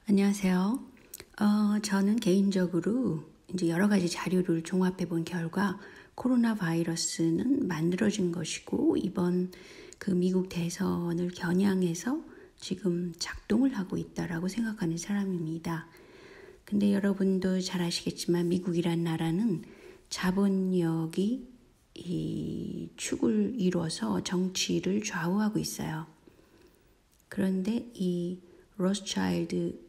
안녕하세요. 저는 개인적으로 이제 여러 가지 자료를 종합해 본 결과 코로나 바이러스는 만들어진 것이고 이번 그 미국 대선을 겨냥해서 지금 작동을 하고 있다라고 생각하는 사람입니다. 근데 여러분도 잘 아시겠지만 미국이란 나라는 자본력이 이 축을 이뤄서 정치를 좌우하고 있어요. 그런데 이 로스차일드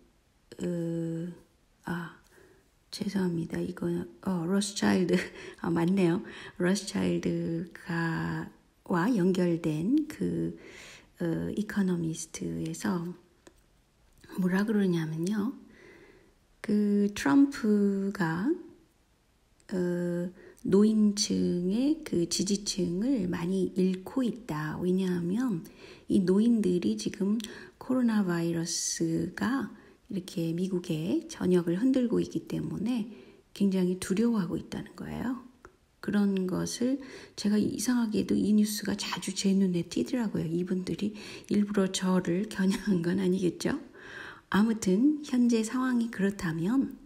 죄송합니다. 이거 로스차일드 맞네요. 로스차일드가와 연결된 그 이코노미스트에서 뭐라 그러냐면요. 그 트럼프가 노인층의 그 지지층을 많이 잃고 있다. 왜냐하면 이 노인들이 지금 코로나 바이러스가 이렇게 미국의 전역을 흔들고 있기 때문에 굉장히 두려워하고 있다는 거예요. 그런 것을 제가 이상하게도 이 뉴스가 자주 제 눈에 띄더라고요. 이분들이 일부러 저를 겨냥한 건 아니겠죠? 아무튼 현재 상황이 그렇다면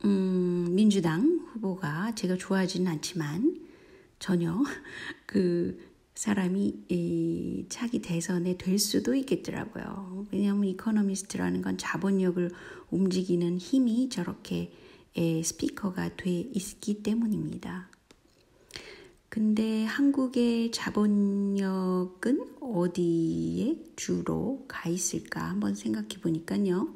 민주당 후보가 제가 좋아하지는 않지만 전혀 그 사람이 차기 대선에 될 수도 있겠더라고요. 왜냐하면 이코노미스트라는 건 자본력을 움직이는 힘이 저렇게 스피커가 돼 있기 때문입니다. 근데 한국의 자본력은 어디에 주로 가 있을까 한번 생각해 보니까요.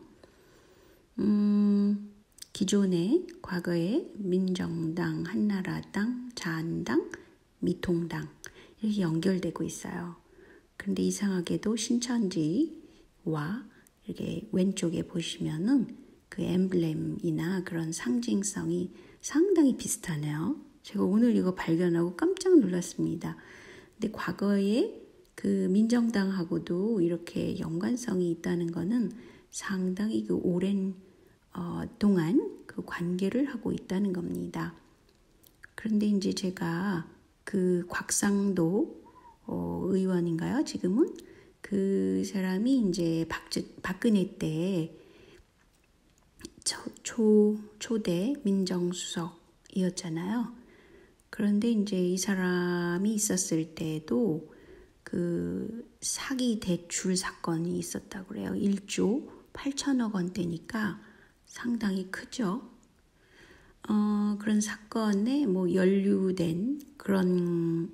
기존에 과거에 민정당, 한나라당, 자한당, 미통당 이렇게 연결되고 있어요. 그런데 이상하게도 신천지와 이렇게 왼쪽에 보시면은 그 엠블렘이나 그런 상징성이 상당히 비슷하네요. 제가 오늘 이거 발견하고 깜짝 놀랐습니다. 근데 과거에 그 민정당하고도 이렇게 연관성이 있다는 거는 상당히 그 오랜 동안 그 관계를 하고 있다는 겁니다. 그런데 이제 제가 그 곽상도 의원인가요? 지금은 그 사람이 이제 박근혜 때 초대 민정수석이었잖아요. 그런데 이제 이 사람이 있었을 때도 그 사기 대출 사건이 있었다고 그래요. 1조 8천억 원대니까 상당히 크죠. 그런 사건에 뭐 연루된 그런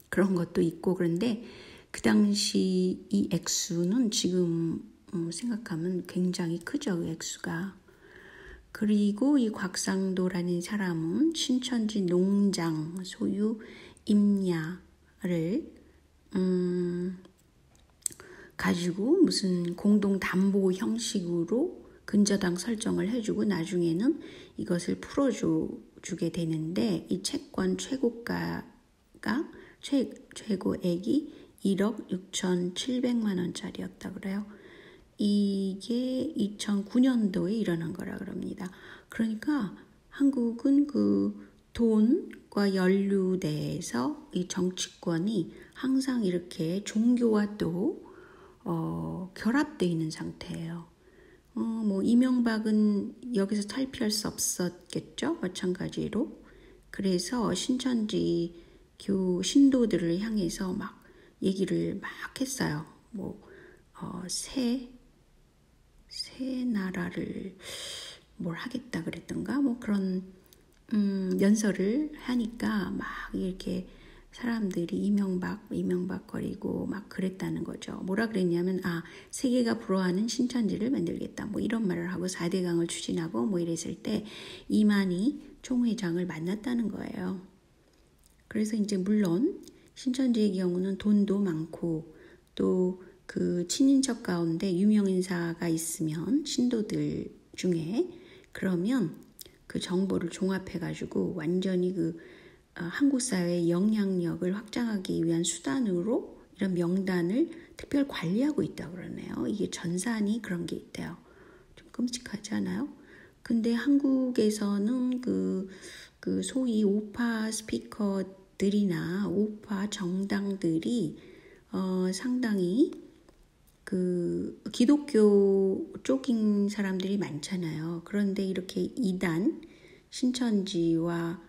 것도 있고 그런데 그 당시 이 액수는 지금 생각하면 굉장히 크죠. 그 액수가. 그리고 이 곽상도라는 사람은 신천지 농장 소유 임야를 가지고 무슨 공동담보 형식으로 근저당 설정을 해주고 나중에는 이것을 풀어주게 되는데 이 채권 최고가가 최고액이 1억 6,700만 원짜리였다 그래요. 이게 2009년도에 일어난 거라 그럽니다. 그러니까 한국은 그 돈과 연루돼서 이 정치권이 항상 이렇게 종교와 또 결합되어 있는 상태예요. 뭐 이명박은 여기서 탈피할 수 없었겠죠. 마찬가지로. 그래서 신천지 신도들을 향해서 막 얘기를 막 했어요. 뭐 새 나라를 뭘 하겠다 그랬던가 뭐 그런 연설을 하니까 막 이렇게 사람들이 이명박 거리고 막 그랬다는 거죠. 뭐라 그랬냐면 세계가 부러워하는 신천지를 만들겠다. 뭐 이런 말을 하고 4대강을 추진하고 뭐 이랬을 때 이만희 총회장을 만났다는 거예요. 그래서 이제 물론 신천지의 경우는 돈도 많고 또 그 친인척 가운데 유명 인사가 있으면 신도들 중에 그러면 그 정보를 종합해가지고 완전히 그 한국 사회의 영향력을 확장하기 위한 수단으로 이런 명단을 특별 관리하고 있다고 그러네요. 이게 전산이 그런 게 있대요. 좀 끔찍하지 않아요? 근데 한국에서는 그 소위 우파 스피커들이나 우파 정당들이 상당히 그 기독교 쪽인 사람들이 많잖아요. 그런데 이렇게 이단 신천지와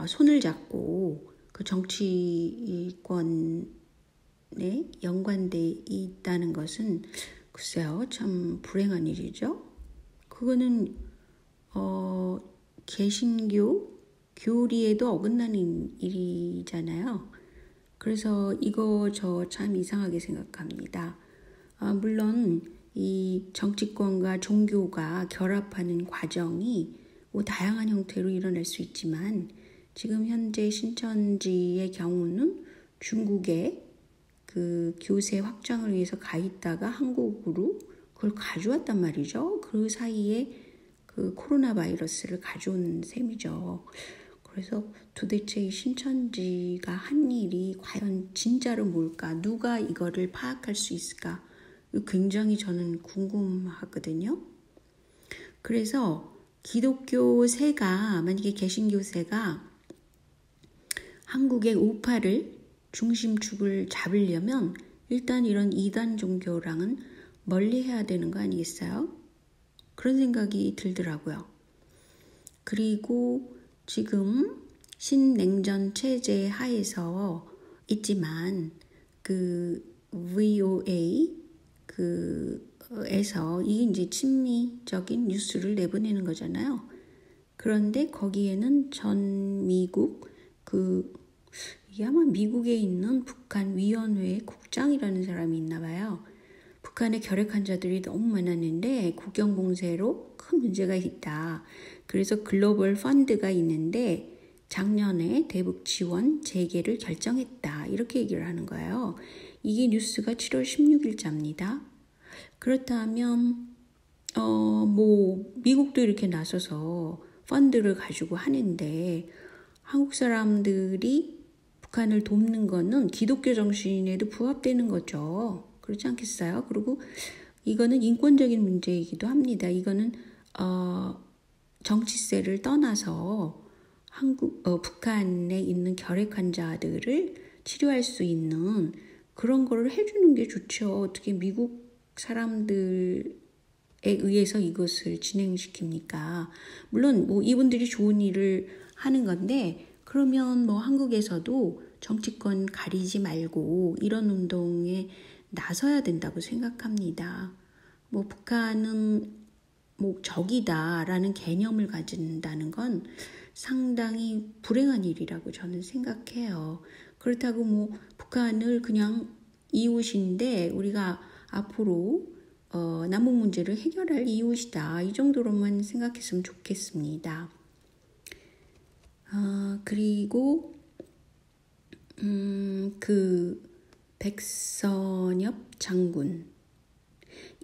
손을 잡고 그 정치권에 연관돼 있다는 것은 글쎄요, 참 불행한 일이죠. 그거는 개신교 교리에도 어긋나는 일이잖아요. 그래서 이거 저 참 이상하게 생각합니다. 물론 이 정치권과 종교가 결합하는 과정이 뭐 다양한 형태로 일어날 수 있지만 지금 현재 신천지의 경우는 중국에 그 교세 확장을 위해서 가 있다가 한국으로 그걸 가져왔단 말이죠. 그 사이에 그 코로나 바이러스를 가져온 셈이죠. 그래서 도대체 이 신천지가 한 일이 과연 진짜로 뭘까? 누가 이거를 파악할 수 있을까? 굉장히 저는 궁금하거든요. 그래서 기독교세가 만약에 개신교세가 한국의 우파를 중심축을 잡으려면 일단 이런 이단 종교랑은 멀리해야 되는 거 아니겠어요? 그런 생각이 들더라고요. 그리고 지금 신냉전 체제 하에서 있지만 그 VOA 에서 이게 이제 친미적인 뉴스를 내보내는 거잖아요. 그런데 거기에는 전 미국 이게 아마 미국에 있는 북한 위원회 국장이라는 사람이 있나 봐요. 북한의 결핵 환자들이 너무 많았는데 국경 봉쇄로 큰 문제가 있다. 그래서 글로벌 펀드가 있는데 작년에 대북 지원 재개를 결정했다. 이렇게 얘기를 하는 거예요. 이게 뉴스가 7월 16일자입니다. 그렇다면 미국도 이렇게 나서서 펀드를 가지고 하는데 한국 사람들이 북한을 돕는 거는 기독교 정신에도 부합되는 거죠. 그렇지 않겠어요? 그리고 이거는 인권적인 문제이기도 합니다. 이거는 정치세를 떠나서 북한에 있는 결핵 환자들을 치료할 수 있는 그런 거를 해주는 게 좋죠. 어떻게 미국 사람들에 의해서 이것을 진행시킵니까? 물론 뭐 이분들이 좋은 일을 하는 건데 그러면 뭐 한국에서도 정치권 가리지 말고 이런 운동에 나서야 된다고 생각합니다. 뭐 북한은 뭐 적이다라는 개념을 가진다는 건 상당히 불행한 일이라고 저는 생각해요. 그렇다고 뭐 북한을 그냥 이웃인데 우리가 앞으로 남북 문제를 해결할 이웃이다. 이 정도로만 생각했으면 좋겠습니다. 그리고 그 백선엽 장군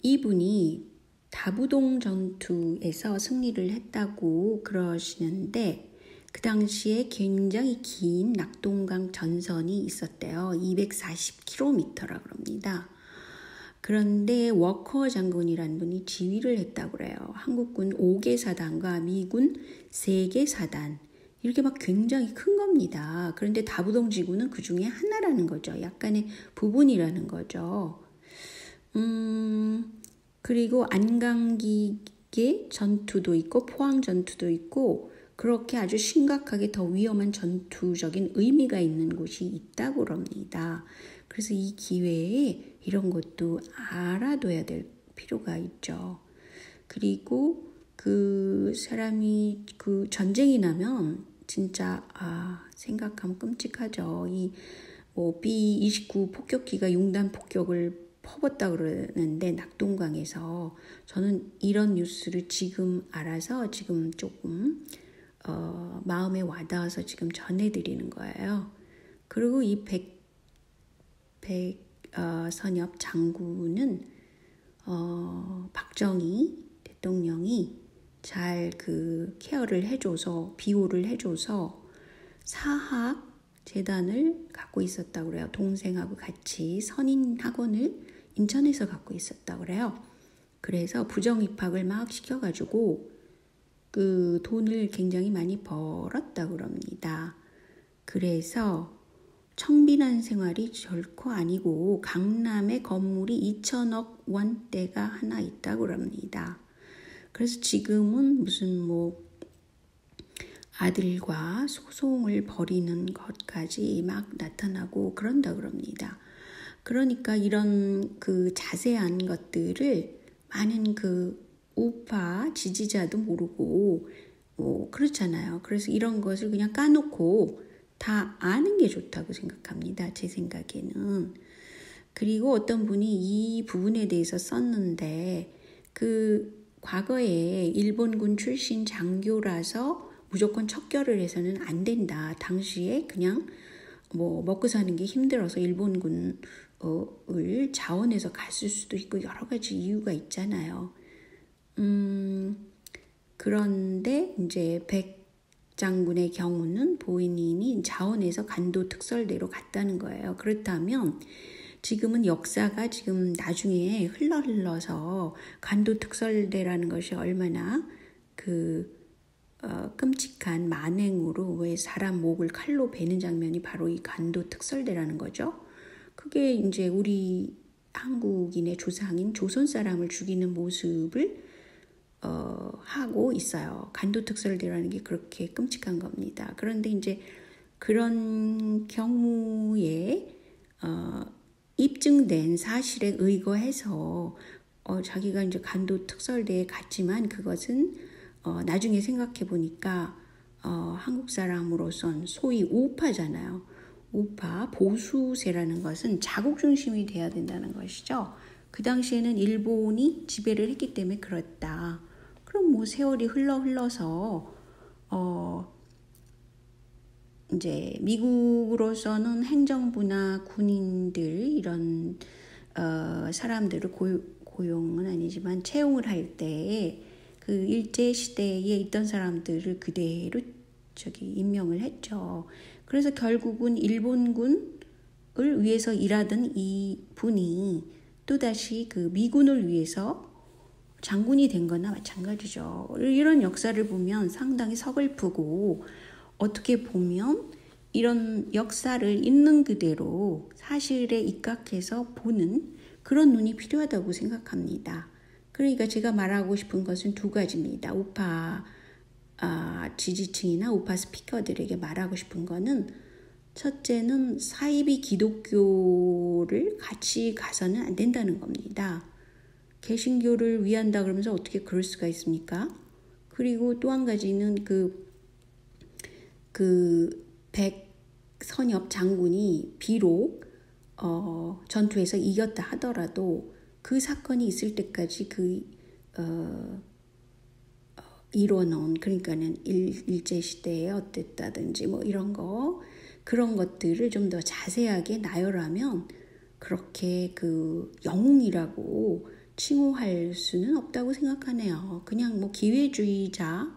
이분이 다부동 전투에서 승리를 했다고 그러시는데 그 당시에 굉장히 긴 낙동강 전선이 있었대요. 240km라고 합니다. 그런데 워커 장군이라는 분이 지휘를 했다고 그래요. 한국군 5개 사단과 미군 3개 사단 이렇게 막 굉장히 큰 겁니다. 그런데 다부동 지구는 그 중에 하나라는 거죠. 약간의 부분이라는 거죠. 그리고 안강기계 전투도 있고 포항 전투도 있고 그렇게 아주 심각하게 더 위험한 전투적인 의미가 있는 곳이 있다고 합니다. 그래서 이 기회에 이런 것도 알아둬야 될 필요가 있죠. 그리고 그 사람이 그 전쟁이 나면 진짜 생각하면 끔찍하죠. 이 뭐 B-29 폭격기가 융단 폭격을 퍼붓다 그러는데 낙동강에서 저는 이런 뉴스를 지금 알아서 지금 조금 마음에 와닿아서 지금 전해드리는 거예요. 그리고 이 백선엽 장군은 박정희 대통령이 잘 그 케어를 해줘서 비호를 해줘서 사학 재단을 갖고 있었다고 그래요. 동생하고 같이 선인 학원을 인천에서 갖고 있었다고 그래요. 그래서 부정 입학을 막 시켜가지고 그 돈을 굉장히 많이 벌었다고 그럽니다. 그래서 청빈한 생활이 결코 아니고 강남에 건물이 2천억 원대가 하나 있다고 합니다. 그래서 지금은 무슨 뭐 아들과 소송을 벌이는 것까지 막 나타나고 그런다 그럽니다. 그러니까 이런 그 자세한 것들을 많은 그 우파 지지자도 모르고 뭐 그렇잖아요. 그래서 이런 것을 그냥 까놓고 다 아는 게 좋다고 생각합니다. 제 생각에는. 그리고 어떤 분이 이 부분에 대해서 썼는데 그 과거에 일본군 출신 장교라서 무조건 척결을 해서는 안 된다. 당시에 그냥 뭐 먹고 사는 게 힘들어서 일본군을 자원해서 갔을 수도 있고 여러 가지 이유가 있잖아요. 그런데 이제 백 장군의 경우는 본인이 자원해서 간도 특설대로 갔다는 거예요. 그렇다면 지금은 역사가 지금 나중에 흘러서 간도 특설대라는 것이 얼마나 끔찍한 만행으로 왜 사람 목을 칼로 베는 장면이 바로 이 간도 특설대라는 거죠. 그게 이제 우리 한국인의 조상인 조선 사람을 죽이는 모습을 하고 있어요. 간도 특설대라는 게 그렇게 끔찍한 겁니다. 그런데 이제 그런 경우에 입증된 사실에 의거해서 자기가 이제 간도 특설대에 갔지만 그것은 나중에 생각해 보니까 한국 사람으로선 소위 우파잖아요. 우파 보수세라는 것은 자국 중심이 돼야 된다는 것이죠. 그 당시에는 일본이 지배를 했기 때문에 그렇다. 그럼 뭐 세월이 흘러서 이제 미국으로서는 행정부나 군인들 이런 사람들을 고용은 아니지만 채용을 할 때 그 일제 시대에 있던 사람들을 그대로 임명을 했죠. 그래서 결국은 일본군을 위해서 일하던 이 분이 또다시 그 미군을 위해서 장군이 된 거나 마찬가지죠. 이런 역사를 보면 상당히 서글프고 어떻게 보면 이런 역사를 있는 그대로 사실에 입각해서 보는 그런 눈이 필요하다고 생각합니다. 그러니까 제가 말하고 싶은 것은 두 가지입니다. 우파 지지층이나 우파 스피커들에게 말하고 싶은 거는 첫째는 사이비 기독교를 같이 가서는 안 된다는 겁니다. 개신교를 위한다 그러면서 어떻게 그럴 수가 있습니까? 그리고 또 한 가지는 백선엽 장군이 비록 전투에서 이겼다 하더라도 그 사건이 있을 때까지 이뤄놓은 그러니까는 일제 시대에 어땠다든지 뭐 이런 거 그런 것들을 좀 더 자세하게 나열하면 그렇게 그 영웅이라고 칭호할 수는 없다고 생각하네요. 그냥 뭐 기회주의자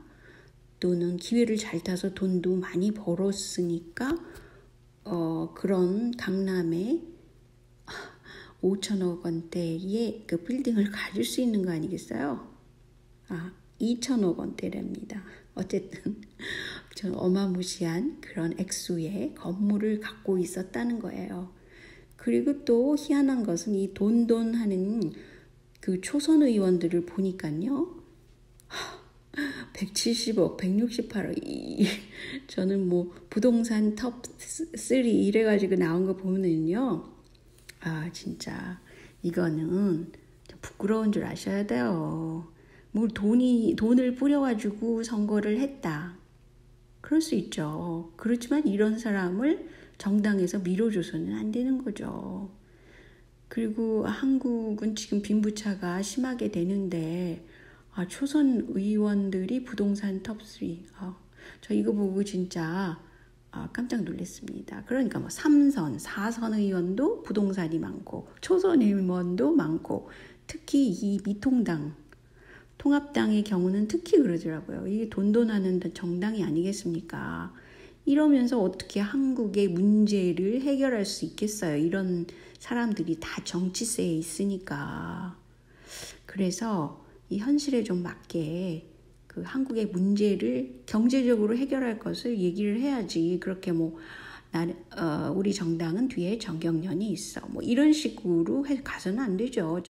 또는 기회를 잘 타서 돈도 많이 벌었으니까 그런 강남에 5천억 원대의 그 빌딩을 가질 수 있는 거 아니겠어요? 2천억 원대랍니다. 어쨌든 전 어마무시한 그런 액수의 건물을 갖고 있었다는 거예요. 그리고 또 희한한 것은 이 돈하는 그 초선 의원들을 보니까요. 170억, 168억. 저는 뭐 부동산 톱3 이래가지고 나온 거 보면은요. 진짜 이거는 부끄러운 줄 아셔야 돼요. 뭐 돈을 뿌려가지고 선거를 했다. 그럴 수 있죠. 그렇지만 이런 사람을 정당에서 밀어줘서는 안 되는 거죠. 그리고 한국은 지금 빈부차가 심하게 되는데 초선 의원들이 부동산 톱3. 저 이거 보고 진짜 깜짝 놀랐습니다. 그러니까 뭐 3선, 4선 의원도 부동산이 많고 초선 의원도 많고 특히 이 미통당, 통합당의 경우는 특히 그러더라고요. 이게 돈하는 정당이 아니겠습니까? 이러면서 어떻게 한국의 문제를 해결할 수 있겠어요? 이런 사람들이 다 정치세에 있으니까. 그래서 이 현실에 좀 맞게 한국의 문제를 경제적으로 해결할 것을 얘기를 해야지. 그렇게 뭐 우리 정당은 뒤에 정경련이 있어. 뭐 이런 식으로 해서 가서는 안 되죠.